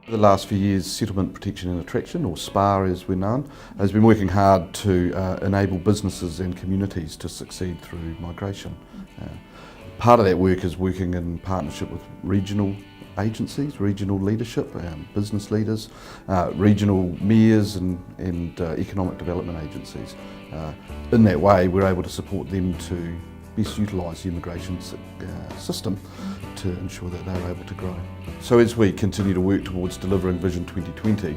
The last few years, Settlement Protection and Attraction, or SPAR as we're known, has been working hard to enable businesses and communities to succeed through migration. Part of that work is working in partnership with regional agencies, regional leadership, business leaders, regional mayors and economic development agencies. In that way, we're able to support them to best utilise the immigration system to ensure that they're able to grow. So as we continue to work towards delivering Vision 2020,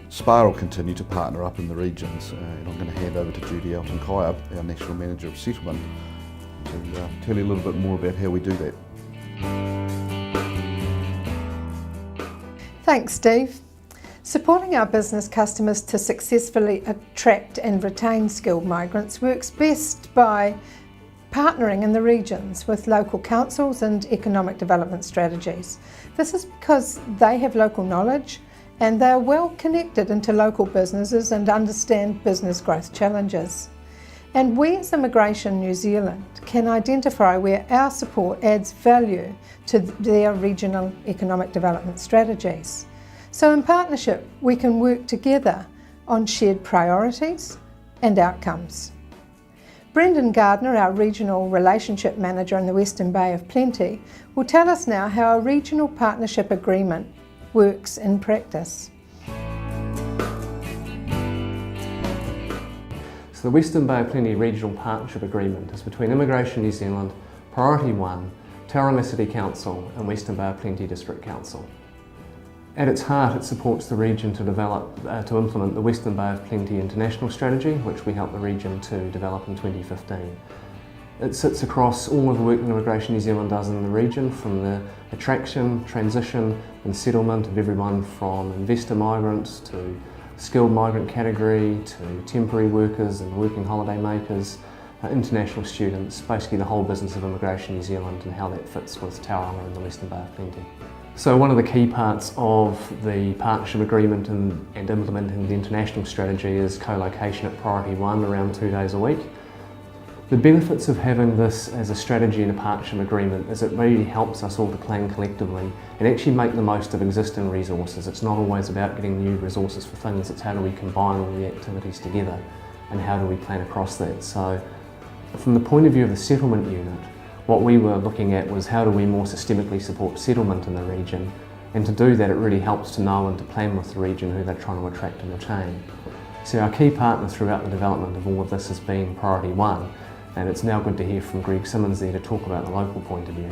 SPAR will continue to partner up in the regions, and I'm going to hand over to Judy Alton-Kaya, our National Manager of Settlement, to tell you a little bit more about how we do that. Thanks, Steve. Supporting our business customers to successfully attract and retain skilled migrants works best by partnering in the regions with local councils and economic development strategies. This is because they have local knowledge and they are well connected into local businesses and understand business growth challenges. And we as Immigration New Zealand can identify where our support adds value to their regional economic development strategies. So in partnership, we can work together on shared priorities and outcomes. Brendan Gardner, our Regional Relationship Manager in the Western Bay of Plenty, will tell us now how a regional partnership agreement works in practice. So the Western Bay of Plenty Regional Partnership Agreement is between Immigration New Zealand, Priority One, Tauranga City Council and Western Bay of Plenty District Council. At its heart, it supports the region to implement the Western Bay of Plenty International Strategy, which we helped the region to develop in 2015. It sits across all of the work that Immigration New Zealand does in the region, from the attraction, transition and settlement of everyone from investor migrants to skilled migrant category to temporary workers and working holiday makers, international students, basically the whole business of Immigration New Zealand and how that fits with Tauranga and the Western Bay of Plenty. So one of the key parts of the partnership agreement and implementing the international strategy is co-location at Priority One around 2 days a week. The benefits of having this as a strategy and a partnership agreement is it really helps us all to plan collectively and actually make the most of existing resources. It's not always about getting new resources for things, it's how do we combine all the activities together and how do we plan across that. So from the point of view of the settlement unit, what we were looking at was how do we more systemically support settlement in the region, and to do that it really helps to know and to plan with the region who they're trying to attract and retain. So our key partner throughout the development of all of this has been Priority One, and it's now good to hear from Greg Simmons there to talk about the local point of view.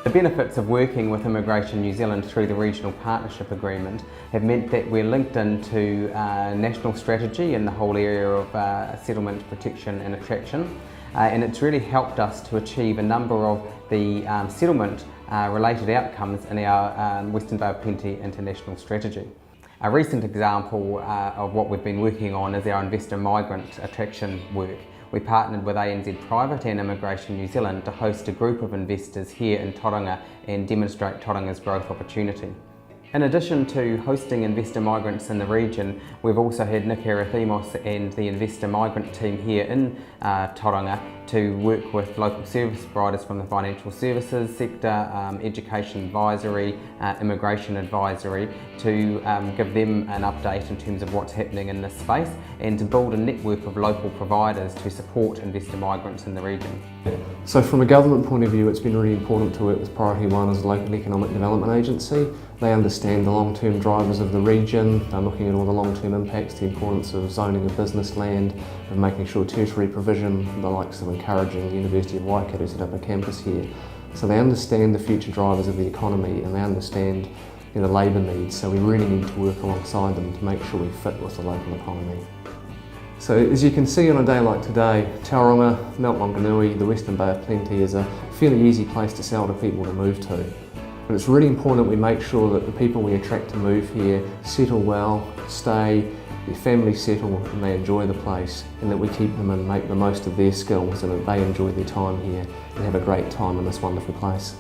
The benefits of working with Immigration New Zealand through the Regional Partnership Agreement have meant that we're linked into national strategy in the whole area of settlement, protection and attraction, and it's really helped us to achieve a number of the settlement related outcomes in our Western Bay of Plenty International Strategy. A recent example of what we've been working on is our investor migrant attraction work. We partnered with ANZ Private and Immigration New Zealand to host a group of investors here in Tauranga and demonstrate Tauranga's growth opportunity. In addition to hosting investor migrants in the region, we've also had Nick Arathimos and the investor migrant team here in Tauranga to work with local service providers from the financial services sector, education advisory, immigration advisory, to give them an update in terms of what's happening in this space and to build a network of local providers to support investor migrants in the region. So from a government point of view, it's been really important to work with Priority One as a local economic development agency. They understand the long-term drivers of the region, they're looking at all the long-term impacts, the importance of zoning of business land, of making sure tertiary provision, the likes of encouraging the University of Waikato to set up a campus here. So they understand the future drivers of the economy and they understand the labour needs, so we really need to work alongside them to make sure we fit with the local economy. So as you can see on a day like today, Tauranga, Mount Maunganui, the Western Bay of Plenty is a fairly easy place to sell to people to move to. But it's really important that we make sure that the people we attract to move here settle well, stay, their families settle and they enjoy the place, and that we keep them and make the most of their skills and that they enjoy their time here and have a great time in this wonderful place.